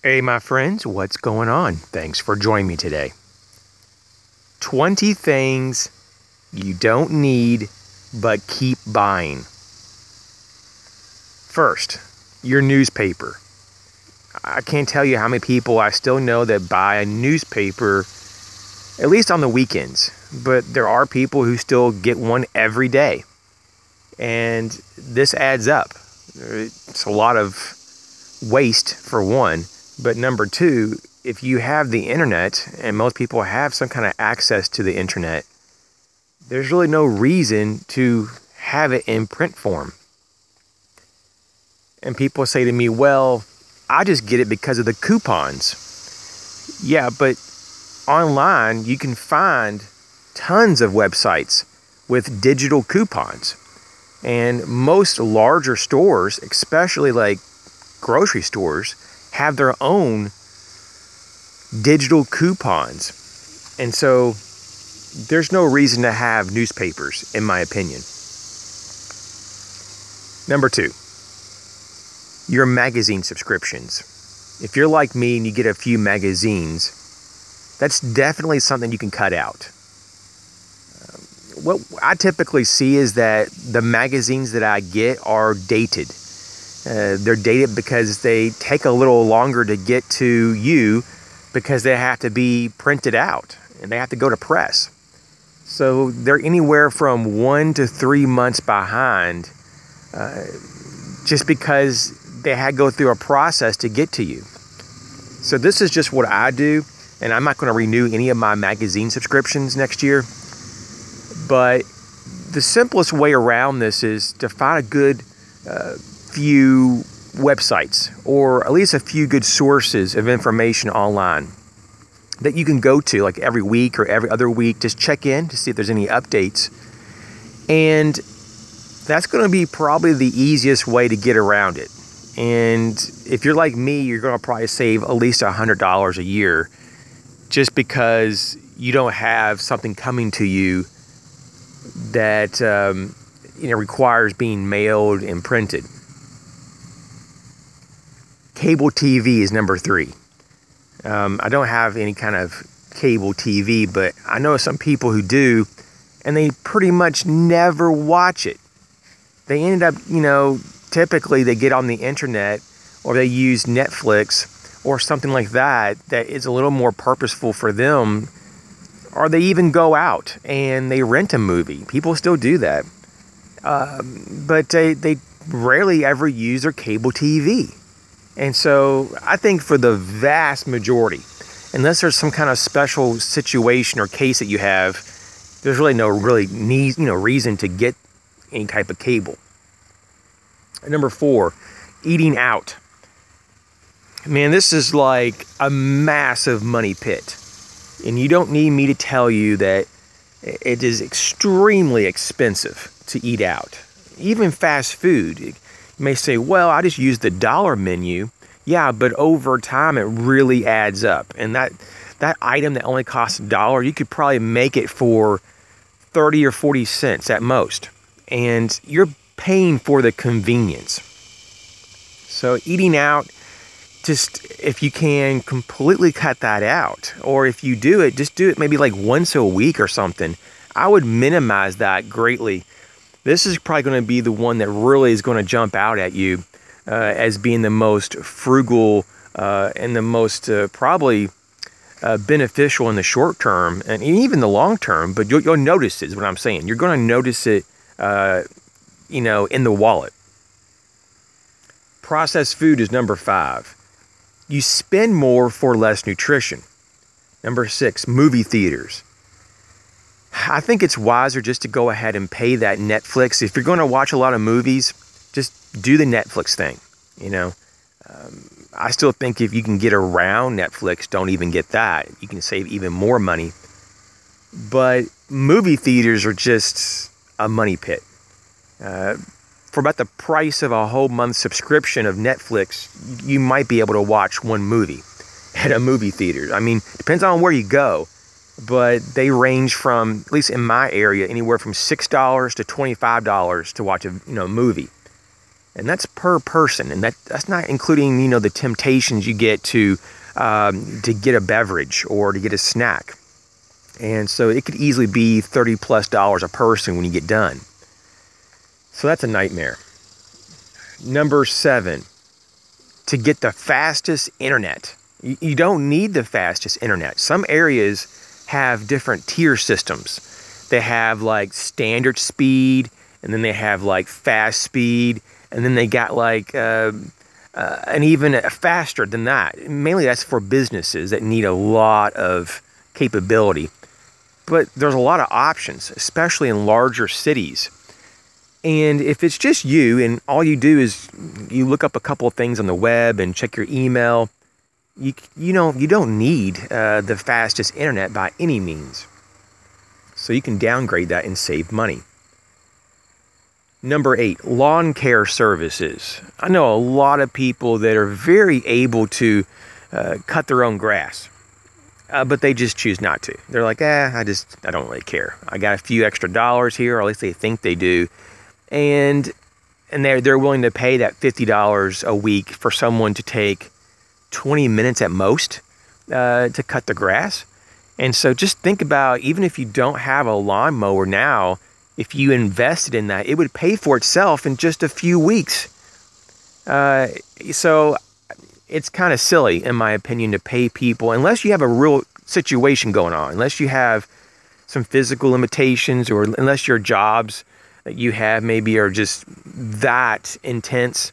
Hey, my friends, what's going on? Thanks for joining me today. 20 things you don't need but keep buying. First, your newspaper. I can't tell you how many people I still know that buy a newspaper at least on the weekends, but there are people who still get one every day. And this adds up. It's a lot of waste for one. But number two, if you have the internet, and most people have some kind of access to the internet, there's really no reason to have it in print form. And people say to me, well, I just get it because of the coupons. Yeah, but online you can find tons of websites with digital coupons. And most larger stores, especially like grocery stores, have their own digital coupons. And so there's no reason to have newspapers, in my opinion. Number two, your magazine subscriptions. If you're like me and you get a few magazines, that's definitely something you can cut out. What I typically see is that the magazines that I get are dated. They're dated because they take a little longer to get to you because they have to be printed out and they have to go to press. So they're anywhere from 1 to 3 months behind just because they had to go through a process to get to you. So this is just what I do, and I'm not going to renew any of my magazine subscriptions next year. But the simplest way around this is to find a good few websites, or at least a few good sources of information online that you can go to like every week or every other week. Just check in to see if there's any updates. And that's going to be probably the easiest way to get around it. And if you're like me, you're going to probably save at least $100 a year just because you don't have something coming to you that requires being mailed and printed. Cable TV is number 3. I don't have any kind of cable TV, but I know some people who do, and they pretty much never watch it. They ended up, typically they get on the internet or they use Netflix or something like that is a little more purposeful for them, or they even go out and they rent a movie. People still do that. But they rarely ever use their cable TV. And so I think for the vast majority, unless there's some kind of special situation or case that you have, there's really no reason to get any type of cable. And number 4, eating out. Man, this is like a massive money pit. And you don't need me to tell you that it is extremely expensive to eat out. Even fast food. You may say, well, I just use the dollar menu. Yeah, but over time, it really adds up. And that item that only costs $1, you could probably make it for 30 or 40 cents at most. And you're paying for the convenience. So eating out, just if you can completely cut that out, or if you do it, just do it maybe like once a week or something. I would minimize that greatly. This is probably going to be the one that really is going to jump out at you as being the most frugal and the most probably beneficial in the short term and even the long term. But you'll notice it, is what I'm saying. You're going to notice it, in the wallet. Processed food is number 5. You spend more for less nutrition. Number 6, movie theaters. I think it's wiser just to go ahead and pay that Netflix. If you're going to watch a lot of movies, just do the Netflix thing. I still think if you can get around Netflix, don't even get that. You can save even more money. But movie theaters are just a money pit. For about the price of a whole month subscription of Netflix, you might be able to watch one movie at a movie theater. I mean, depends on where you go. But they range from, at least in my area, anywhere from $6 to $25 to watch a movie. And that's per person, and that's not including, you know, the temptations you get to get a beverage or to get a snack. And so it could easily be $30+ a person when you get done. So that's a nightmare. Number 7, to get the fastest internet. You don't need the fastest internet. Some areas have different tier systems. They have like standard speed, and then they have like fast speed, and then they got like and even faster than that. Mainly that's for businesses that need a lot of capability. But there's a lot of options, especially in larger cities. And if it's just you and all you do is you look up a couple of things on the web and check your email, you don't need the fastest internet by any means. So you can downgrade that and save money. Number 8, lawn care services. I know a lot of people that are very able to cut their own grass, but they just choose not to. They're like, I don't really care. I got a few extra dollars here, or at least they think they do, and they're willing to pay that $50 a week for someone to take 20 minutes at most to cut the grass. And so just think about, even if you don't have a lawnmower now, if you invested in that, it would pay for itself in just a few weeks. So it's kind of silly, in my opinion, to pay people, unless you have a real situation going on, unless you have some physical limitations, or unless your jobs that you have maybe are just that intense.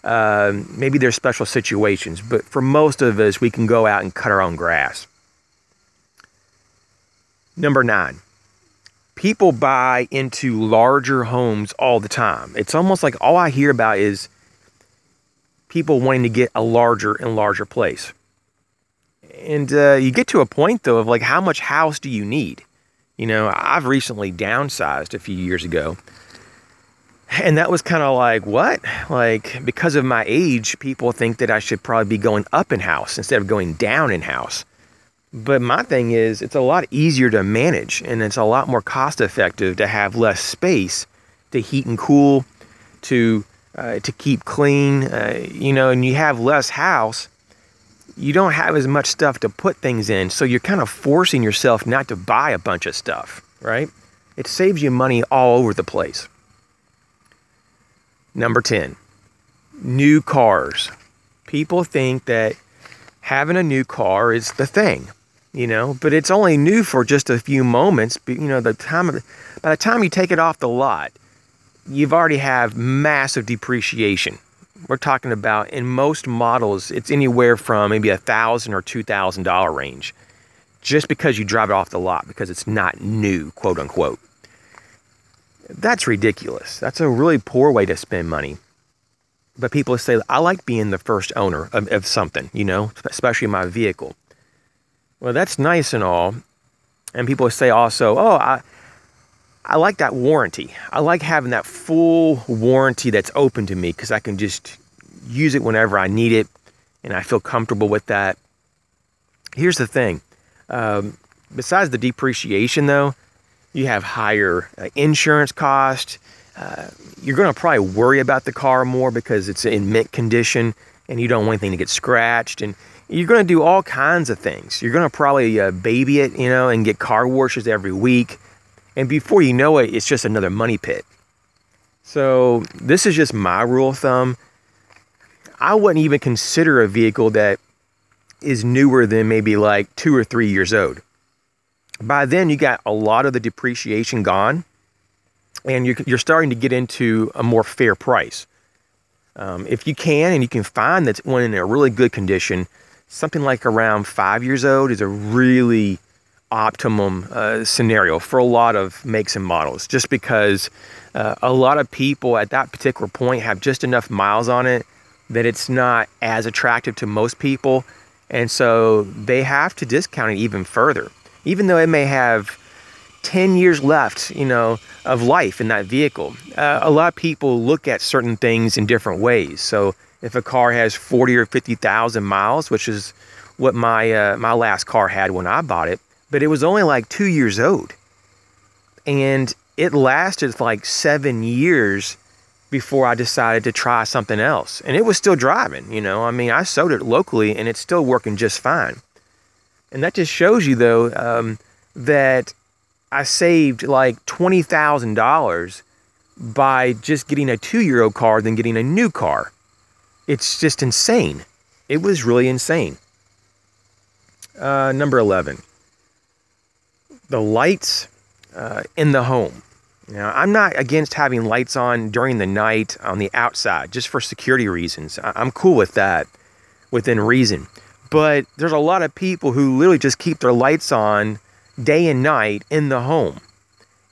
Maybe there's special situations, but for most of us, we can go out and cut our own grass. Number 9, people buy into larger homes all the time. It's almost like all I hear about is people wanting to get a larger and larger place. And you get to a point, though, of like, how much house do you need? You know, I've recently downsized a few years ago. And that was kind of like, what? Like, because of my age, people think that I should probably be going up in house instead of going down in house. But my thing is, it's a lot easier to manage, and it's a lot more cost effective to have less space to heat and cool, to keep clean, and you have less house. You don't have as much stuff to put things in, so you're kind of forcing yourself not to buy a bunch of stuff, right? It saves you money all over the place. Number 10, new cars. People think that having a new car is the thing, but it's only new for just a few moments. By the time you take it off the lot, you've already have massive depreciation. We're talking about, in most models, it's anywhere from maybe $1,000 or $2,000 range, just because you drive it off the lot, because it's not new, quote unquote. That's ridiculous. That's a really poor way to spend money. But people say, I like being the first owner of something, especially my vehicle. Well, that's nice and all. And people say also, I like that warranty. I like having that full warranty that's open to me, because I can just use it whenever I need it, and I feel comfortable with that. Here's the thing. Besides the depreciation, though, you have higher insurance costs. You're going to probably worry about the car more because it's in mint condition and you don't want anything to get scratched. And you're going to do all kinds of things. You're going to probably baby it, and get car washes every week. And before you know it, it's just another money pit. So this is just my rule of thumb. I wouldn't even consider a vehicle that is newer than maybe like 2 or 3 years old. By then, you got a lot of the depreciation gone, and you're starting to get into a more fair price. If you can, and you can find that one in a really good condition, something like around 5 years old is a really optimum scenario for a lot of makes and models, just because a lot of people at that particular point have just enough miles on it that it's not as attractive to most people, and so they have to discount it even further. Even though it may have 10 years left, of life in that vehicle. A lot of people look at certain things in different ways. So if a car has 40 or 50,000 miles, which is what my last car had when I bought it, but it was only like 2 years old. And it lasted like 7 years before I decided to try something else. And it was still driving, you know. I mean, I sold it locally and it's still working just fine. And that just shows you, though, that I saved like $20,000 by just getting a 2-year-old car than getting a new car. It's just insane. It was really insane. Number 11. The lights in the home. Now, I'm not against having lights on during the night on the outside, just for security reasons. I'm cool with that, within reason. But there's a lot of people who literally just keep their lights on day and night in the home.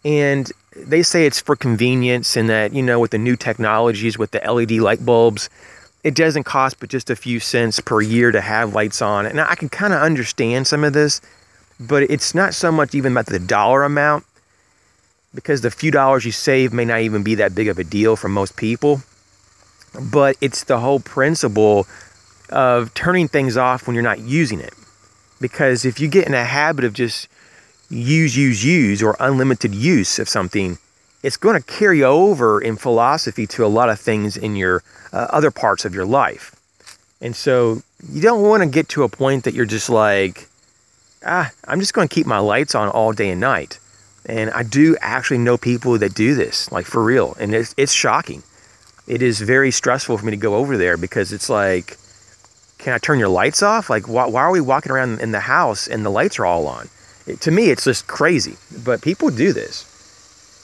And they say it's for convenience and that, you know, with the new technologies, with the LED light bulbs, it doesn't cost but just a few cents per year to have lights on. And I can kind of understand some of this, but it's not so much even about the dollar amount, because the few dollars you save may not even be that big of a deal for most people. But it's the whole principle of turning things off when you're not using it. Because if you get in a habit of just use, or unlimited use of something, it's going to carry over in philosophy to a lot of things in your other parts of your life. And so you don't want to get to a point that you're just like, I'm just going to keep my lights on all day and night. And I do actually know people that do this, like for real. And it's shocking. It is very stressful for me to go over there, because it's like, can I turn your lights off? Like, why are we walking around in the house and the lights are all on? To me, it's just crazy. But people do this.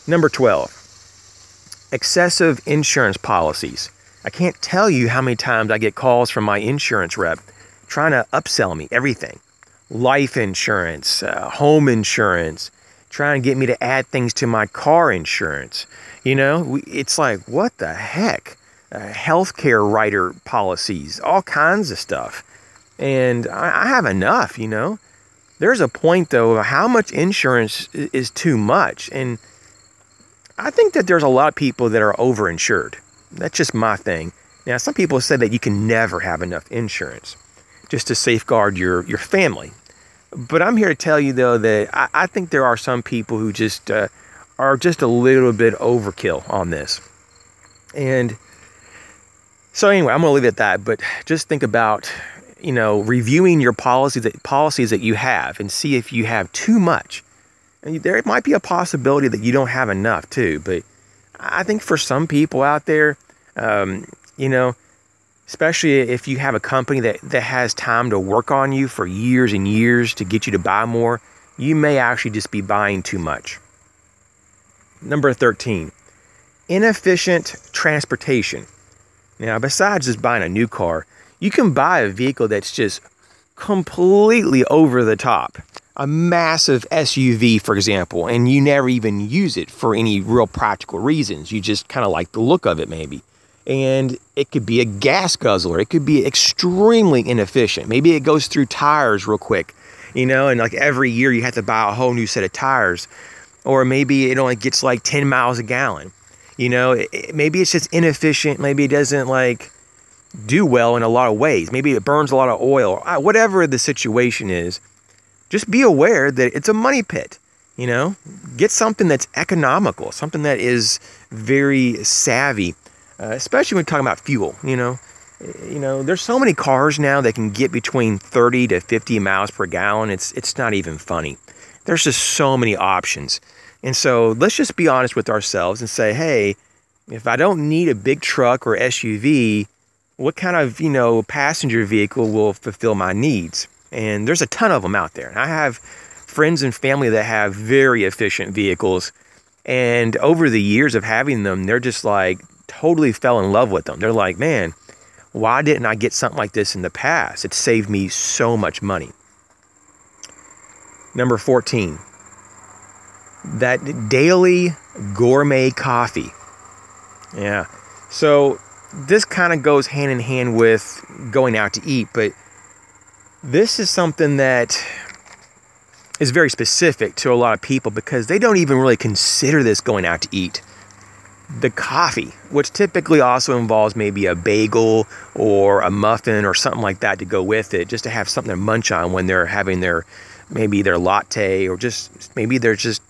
Number 12, excessive insurance policies. I can't tell you how many times I get calls from my insurance rep trying to upsell me everything. Life insurance, home insurance, trying to get me to add things to my car insurance. You know, it's like, what the heck? Healthcare rider policies, all kinds of stuff. And I have enough, you know. There's a point, though, of how much insurance is too much. And I think that there's a lot of people that are overinsured. That's just my thing. Now, some people say that you can never have enough insurance just to safeguard your family. But I'm here to tell you, though, that I think there are some people who just are just a little bit overkill on this. And so anyway, I'm going to leave it at that. But just think about, you know, reviewing your policies that you have and see if you have too much. And there might be a possibility that you don't have enough too. But I think for some people out there, you know, especially if you have a company that has time to work on you for years and years to get you to buy more, you may actually just be buying too much. Number 13, inefficient transportation. Now, besides just buying a new car, you can buy a vehicle that's just completely over the top. A massive SUV, for example, and you never even use it for any real practical reasons. You just kind of like the look of it, maybe. And it could be a gas guzzler. It could be extremely inefficient. Maybe it goes through tires real quick, you know, and like every year you have to buy a whole new set of tires. Or maybe it only gets like 10 miles a gallon. You know, maybe it's just inefficient. Maybe it doesn't like do well in a lot of ways. Maybe it burns a lot of oil. Whatever the situation is, just be aware that it's a money pit. You know, get something that's economical, something that is very savvy, especially when we're talking about fuel. You know, there's so many cars now that can get between 30 to 50 miles per gallon. It's not even funny. There's just so many options. And so let's just be honest with ourselves and say, hey, if I don't need a big truck or SUV, what kind of, you know, passenger vehicle will fulfill my needs? And there's a ton of them out there. And I have friends and family that have very efficient vehicles. And over the years of having them, they're just like totally fell in love with them. They're like, man, why didn't I get something like this in the past? It saved me so much money. Number 14, that daily gourmet coffee. Yeah. So this kind of goes hand in hand with going out to eat, but this is something that is very specific to a lot of people because they don't even really consider this going out to eat. The coffee, which typically also involves maybe a bagel or a muffin or something like that to go with it, just to have something to munch on when they're having maybe their latte, or just maybe they're just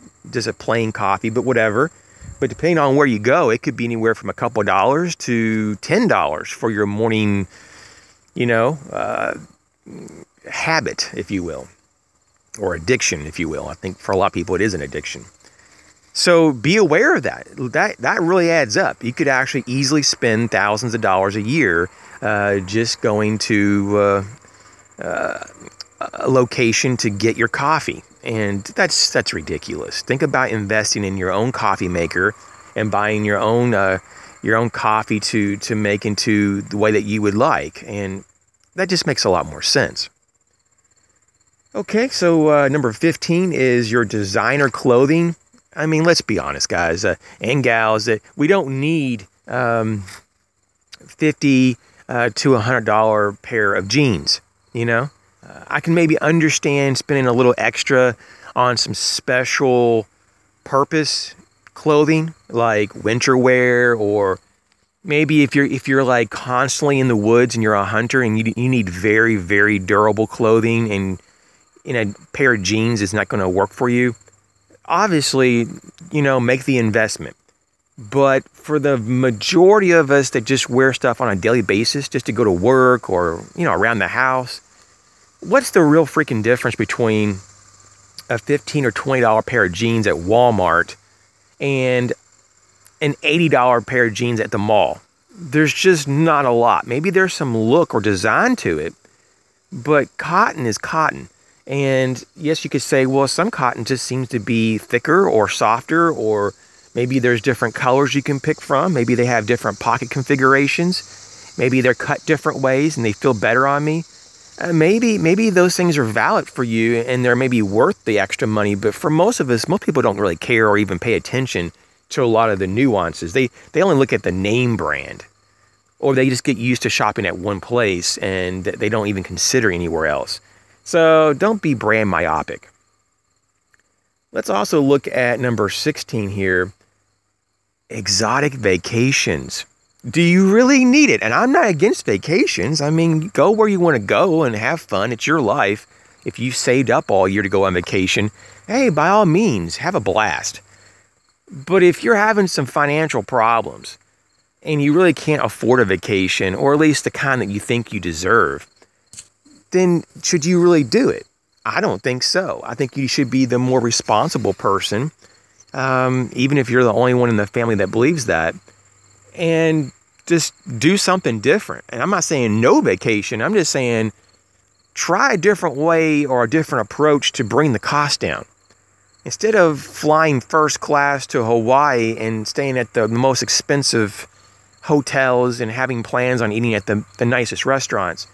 a plain coffee, but whatever. But depending on where you go, it could be anywhere from a couple of dollars to $10 for your morning, you know, habit, if you will, or addiction, if you will. I think for a lot of people, it is an addiction. So be aware of that. That really adds up. You could actually easily spend thousands of dollars a year just going to a location to get your coffee. And that's ridiculous. Think about investing in your own coffee maker and buying your own coffee to make into the way that you would like. And that just makes a lot more sense. Okay, so number 15 is your designer clothing. I mean, let's be honest, guys and gals, that we don't need $50 to $100 pair of jeans, you know? I can maybe understand spending a little extra on some special purpose clothing like winter wear, or maybe if you're like constantly in the woods and you're a hunter and you need very, very durable clothing, and in a pair of jeans is not going to work for you. Obviously, you know, make the investment. But for the majority of us that just wear stuff on a daily basis just to go to work or, you know, around the house, what's the real freaking difference between a $15 or $20 pair of jeans at Walmart and an $80 pair of jeans at the mall? There's just not a lot. Maybe there's some look or design to it, but cotton is cotton. And yes, you could say, well, some cotton just seems to be thicker or softer, or maybe there's different colors you can pick from. Maybe they have different pocket configurations. Maybe they're cut different ways and they feel better on me. Maybe those things are valid for you and they're maybe worth the extra money. But for most of us, most people don't really care or even pay attention to a lot of the nuances. They only look at the name brand, or they just get used to shopping at one place and they don't even consider anywhere else. So don't be brand myopic. Let's also look at number 16 here. Exotic vacations. Do you really need it? And I'm not against vacations. I mean, go where you want to go and have fun. It's your life. If you saved up all year to go on vacation, hey, by all means, have a blast. But if you're having some financial problems and you really can't afford a vacation, or at least the kind that you think you deserve, then should you really do it? I don't think so. I think you should be the more responsible person, even if you're the only one in the family that believes that, and just do something different. And I'm not saying no vacation. I'm just saying try a different way or a different approach to bring the cost down. Instead of flying first class to Hawaii and staying at the most expensive hotels and having plans on eating at the nicest restaurants,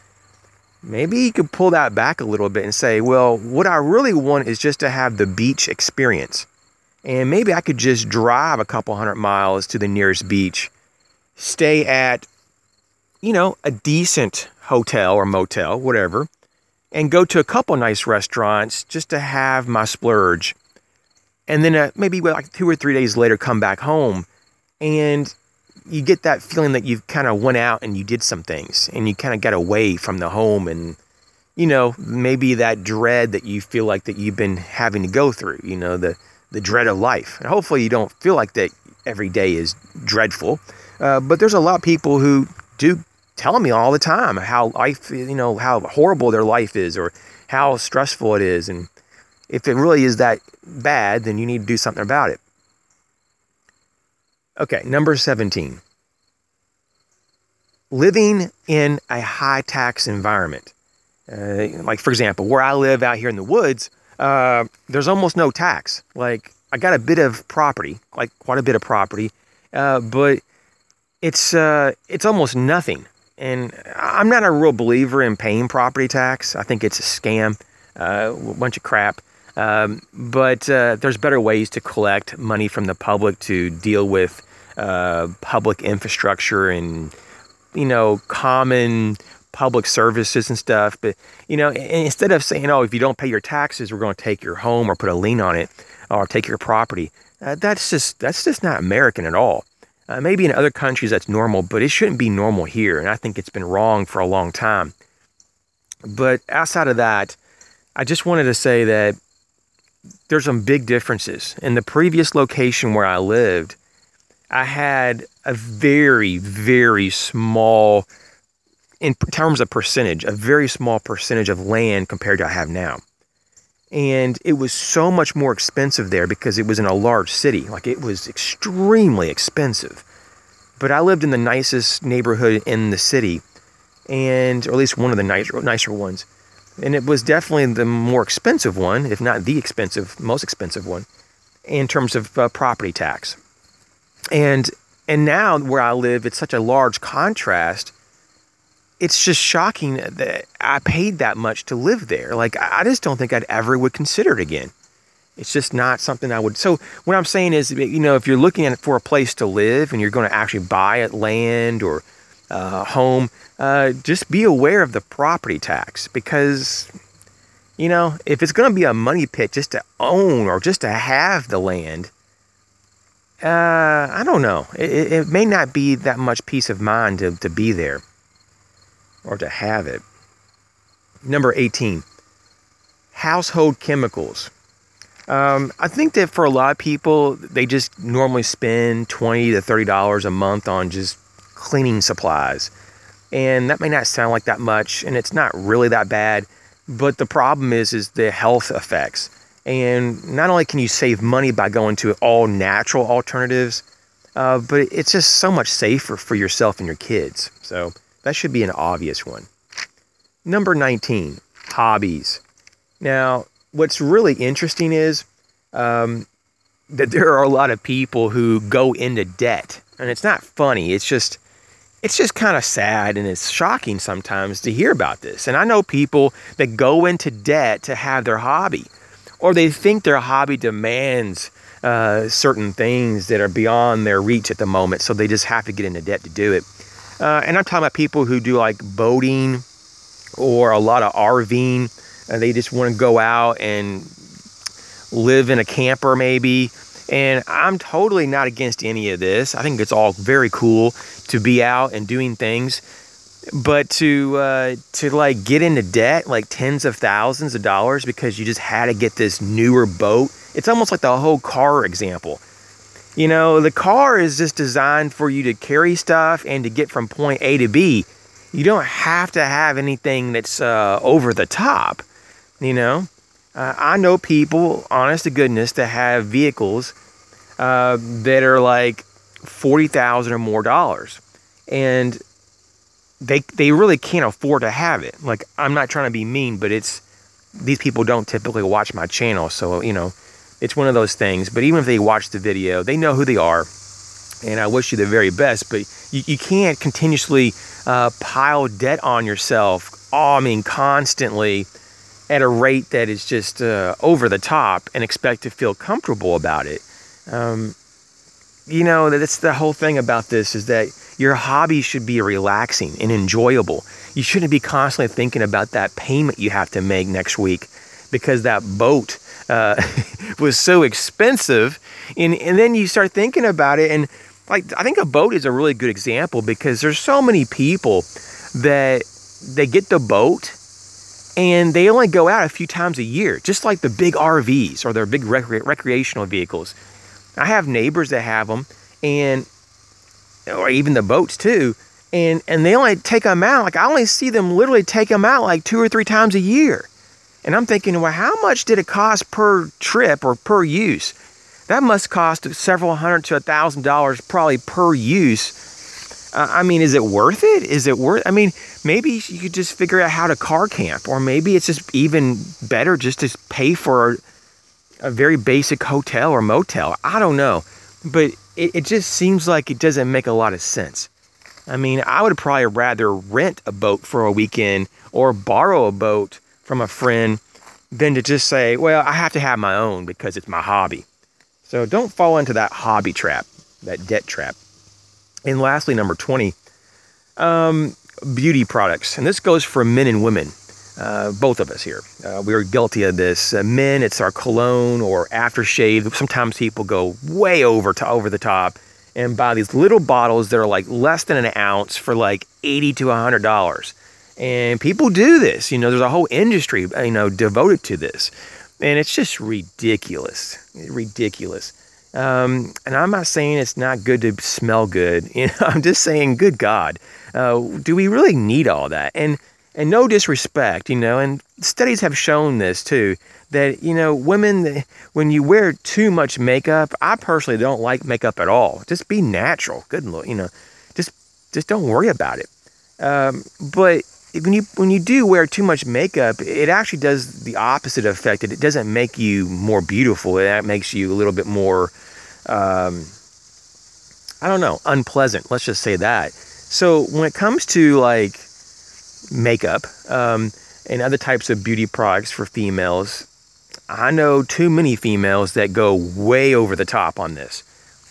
maybe you could pull that back a little bit and say, well, what I really want is just to have the beach experience. And maybe I could just drive a couple 100 miles to the nearest beach, stay at, you know, a decent hotel or motel, whatever, and go to a couple nice restaurants just to have my splurge. And then maybe like 2 or 3 days later, come back home and you get that feeling that you've kind of went out and you did some things and you kind of got away from the home, and, you know, maybe that dread that you feel like that you've been having to go through, you know, the dread of life. And hopefully you don't feel like that every day is dreadful. But there's a lot of people who do tell me all the time how life, you know, how horrible their life is or how stressful it is. And if it really is that bad, then you need to do something about it. Okay, number 17. Living in a high-tax environment. Like, for example, where I live out here in the woods, there's almost no tax. Like, I got a bit of property, like quite a bit of property, but it's almost nothing. And I'm not a real believer in paying property tax. I think it's a scam, a bunch of crap. But there's better ways to collect money from the public to deal with public infrastructure and, you know, common public services and stuff. But, you know, instead of saying, oh, if you don't pay your taxes, we're going to take your home or put a lien on it or take your property, that's just not American at all. Maybe in other countries that's normal, but it shouldn't be normal here. And I think it's been wrong for a long time. But outside of that, I just wanted to say that there's some big differences. In the previous location where I lived, I had a very, very small, in terms of percentage, a very small percentage of land compared to what I have now. And it was so much more expensive there because it was in a large city. Like, it was extremely expensive. But I lived in the nicest neighborhood in the city, and or at least one of the nicer ones. And it was definitely the more expensive one, if not the most expensive one, in terms of property tax. And now where I live, it's such a large contrast. It's just shocking that I paid that much to live there. Like, I just don't think I'd ever would consider it again. It's just not something I would. So what I'm saying is, if you're looking at it for a place to live and you're going to actually buy a land or home, just be aware of the property tax, because, if it's going to be a money pit just to own or just to have the land, I don't know. It may not be that much peace of mind to be there or to have it. Number 18, household chemicals. I think that for a lot of people, they just normally spend $20 to $30 a month on just cleaning supplies. And that may not sound like that much, and it's not really that bad. But the problem is the health effects. And not only can you save money by going to all natural alternatives, but it's just so much safer for yourself and your kids. So that should be an obvious one. Number 19, hobbies. Now, what's really interesting is that there are a lot of people who go into debt. And it's not funny. It's just kind of sad, and it's shocking sometimes to hear about this. And I know people that go into debt to have their hobby, or they think their hobby demands certain things that are beyond their reach at the moment, so they just have to get into debt to do it. And I'm talking about people who do like boating or a lot of RVing, and they just want to go out and live in a camper maybe. And I'm totally not against any of this. I think it's all very cool to be out and doing things. But to like get into debt, like tens of thousands of dollars because you just had to get this newer boat. It's almost like the whole car example. The car is just designed for you to carry stuff and to get from point A to B. You don't have to have anything that's over the top, I know people, honest to goodness, that have vehicles that are like $40,000 or more dollars. And they really can't afford to have it. Like, I'm not trying to be mean, but these people don't typically watch my channel, so it's one of those things. But even if they watch the video, they know who they are, and I wish you the very best. But you can't continuously pile debt on yourself, constantly at a rate that is just over the top and expect to feel comfortable about it. That's the whole thing about this, is that your hobby should be relaxing and enjoyable. You shouldn't be constantly thinking about that payment you have to make next week because that boat was so expensive. And then you start thinking about it. And like, I think a boat is a really good example, because there's so many people that they get the boat and they only go out a few times a year, just like the big RVs or their big recreational vehicles. I have neighbors that have them, or even the boats too, and they only take them out. Like, I only see them literally take them out like 2 or 3 times a year. And I'm thinking, well, how much did it cost per trip or per use? That must cost several $100 to $1,000 probably per use. Is it worth it? Maybe you could just figure out how to car camp, or maybe it's just even better just to pay for a very basic hotel or motel. I don't know. But it just seems like it doesn't make a lot of sense. I would probably rather rent a boat for a weekend or borrow a boat from a friend than to just say, well, I have to have my own because it's my hobby. So don't fall into that hobby trap, that debt trap. And lastly, number 20, beauty products. And this goes for men and women, both of us here. We are guilty of this. Men, it's our cologne or aftershave. Sometimes people go way over the top and buy these little bottles that are like less than an ounce for like $80 to $100. And people do this. There's a whole industry, devoted to this. And it's just ridiculous. Ridiculous. And I'm not saying it's not good to smell good. I'm just saying, good God, do we really need all that? And no disrespect, and studies have shown this too, that, women, when you wear too much makeup, I personally don't like makeup at all. Just be natural. Good Lord, just don't worry about it. But when you do wear too much makeup, it actually does the opposite effect. It doesn't make you more beautiful. It makes you a little bit more, I don't know, unpleasant. Let's just say that. So when it comes to like makeup and other types of beauty products for females, I know too many females that go way over the top on this,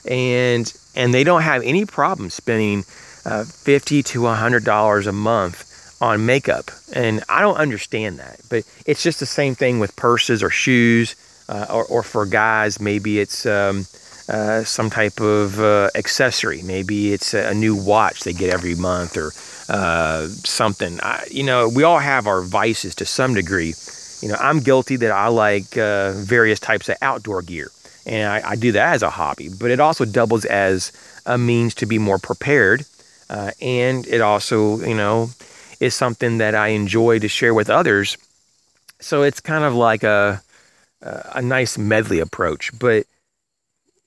and they don't have any problem spending $50 to $100 a month on makeup. And I don't understand that, but it's just the same thing with purses or shoes, or for guys, maybe it's some type of accessory. Maybe it's a new watch they get every month, or something. We all have our vices to some degree. I'm guilty that I like various types of outdoor gear, and I do that as a hobby, but it also doubles as a means to be more prepared. And it also, is something that I enjoy to share with others. So it's kind of like a nice medley approach. But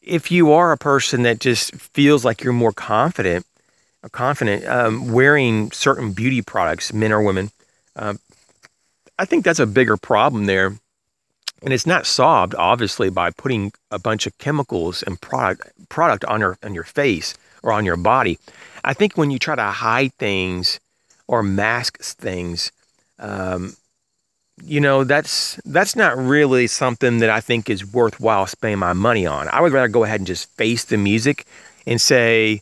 if you are a person that just feels like you're more confident wearing certain beauty products, men or women, I think that's a bigger problem there. And it's not solved, obviously, by putting a bunch of chemicals and product on your face or on your body. I think when you try to hide things or mask things, that's not really something that I think is worthwhile spending my money on. I would rather go ahead and just face the music and say,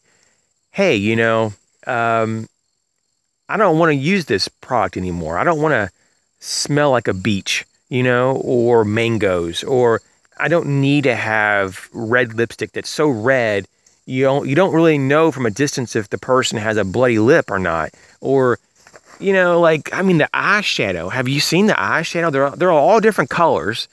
hey, I don't want to use this product anymore. I don't want to smell like a beach, or mangoes, or I don't need to have red lipstick that's so red you don't really know from a distance if the person has a bloody lip or not. Or, the eyeshadow. Have you seen the eyeshadow? They're all different colors.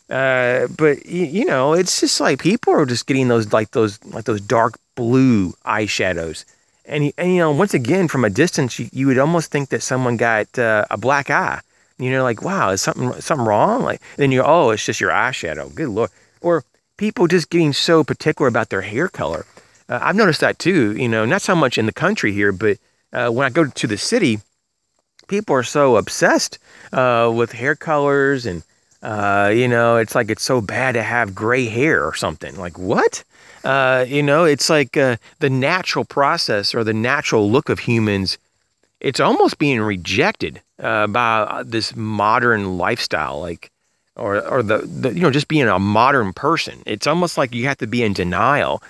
But it's just like people are just getting those dark blue eyeshadows. And once again, from a distance, you would almost think that someone got a black eye. Like, wow, is something wrong? Like, then it's just your eyeshadow. Good Lord. Or people just getting so particular about their hair color. I've noticed that too, not so much in the country here, but when I go to the city, people are so obsessed with hair colors, and, it's like it's so bad to have gray hair or something. Like, what? It's like the natural process or the natural look of humans, it's almost being rejected by this modern lifestyle, like, or the just being a modern person. It's almost like you have to be in denial.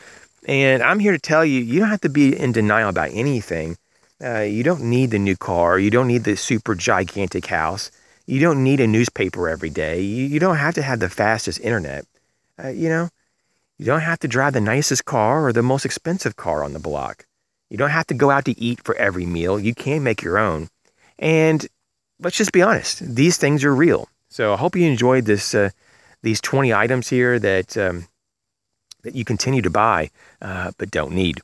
And I'm here to tell you, you don't have to be in denial about anything. You don't need the new car. You don't need the super gigantic house. You don't need a newspaper every day. You don't have to have the fastest internet. You don't have to drive the nicest car or the most expensive car on the block. You don't have to go out to eat for every meal. You can make your own. And let's just be honest, these things are real. So I hope you enjoyed these 20 items here that you continue to buy, but don't need.